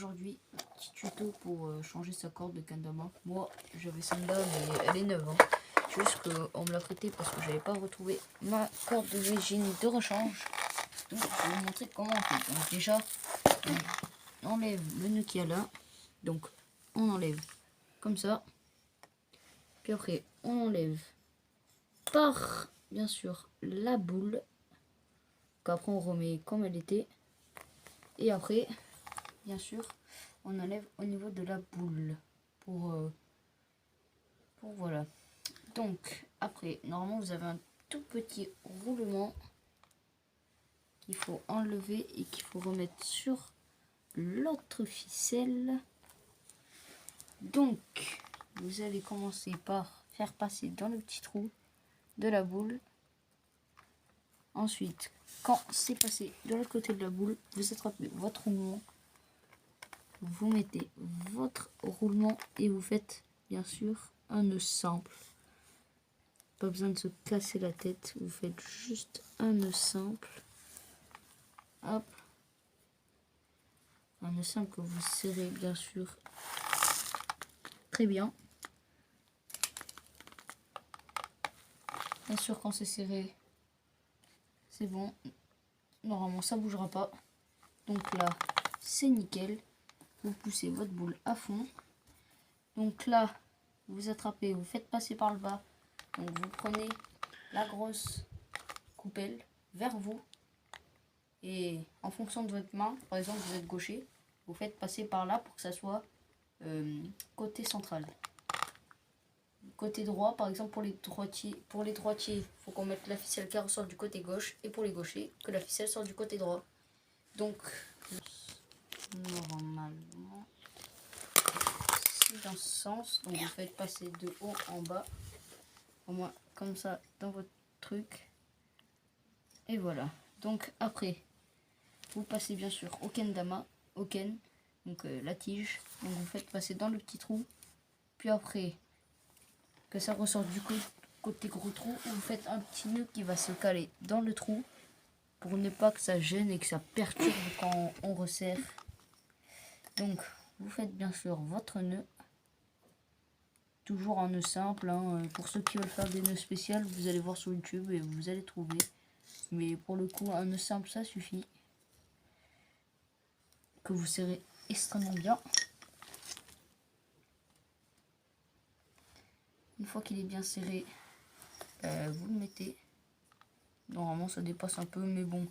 aujourd'hui, petit tuto pour changer sa corde de kendama. Moi, j'avais celle-là, mais elle est neuve. Hein. Juste qu'on me l'a prêtée parce que j'avais pas retrouvé ma corde de génie de rechange. Donc, je vais vous montrer comment on fait. Donc, déjà, on enlève le nœud qu'il y a là. Donc, on enlève comme ça. Puis après, on enlève par, bien sûr, la boule. Qu'après, on remet comme elle était. Et après, bien sûr, on enlève au niveau de la boule. Pour voilà. Donc, après, normalement, vous avez un tout petit roulement qu'il faut enlever et qu'il faut remettre sur l'autre ficelle. Donc, vous allez commencer par faire passer dans le petit trou de la boule. Ensuite, quand c'est passé de l'autre côté de la boule, vous attrapez votre roulement. Vous mettez votre roulement et vous faites bien sûr un nœud simple. Pas besoin de se casser la tête, vous faites juste un nœud simple. Hop. Un nœud simple que vous serrez bien sûr très bien. Bien sûr quand c'est serré, c'est bon. Normalement ça bougera pas. Donc là, c'est nickel. Vous poussez votre boule à fond. Donc là, vous attrapez, vous faites passer par le bas. Donc vous prenez la grosse coupelle vers vous. Et en fonction de votre main, par exemple vous êtes gaucher, vous faites passer par là pour que ça soit côté central. Côté droit, par exemple pour les droitiers, il faut qu'on mette la ficelle qui ressort du côté gauche. Et pour les gauchers, que la ficelle sorte du côté droit. Donc, normalement, c'est dans ce sens. Donc vous faites passer de haut en bas. Au moins comme ça dans votre truc. Et voilà. Donc après, vous passez bien sûr au kendama, au ken, donc la tige. Donc vous faites passer dans le petit trou. Puis après, que ça ressorte du côté gros trou, vous faites un petit nœud qui va se caler dans le trou pour ne pas que ça gêne et que ça perturbe quand on resserre. Donc vous faites bien sûr votre nœud. Toujours un nœud simple. Hein. Pour ceux qui veulent faire des nœuds spéciaux, vous allez voir sur YouTube et vous allez trouver. Mais pour le coup, un nœud simple, ça suffit. Que vous serrez extrêmement bien. Une fois qu'il est bien serré, vous le mettez. Normalement, ça dépasse un peu, mais bon,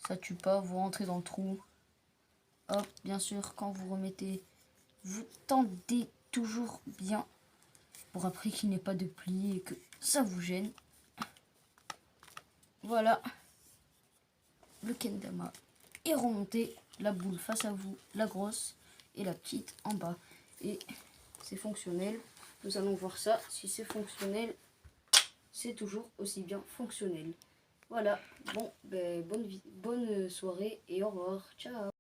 ça tue pas. Vous rentrez dans le trou. Hop, bien sûr, quand vous remettez, vous tendez toujours bien pour après qu'il n'y ait pas de plis et que ça vous gêne. Voilà, le kendama est remonté, la boule face à vous, la grosse et la petite en bas. Et c'est fonctionnel. Nous allons voir ça. Si c'est fonctionnel, c'est toujours aussi bien fonctionnel. Voilà, bon, ben, bonne soirée et au revoir. Ciao.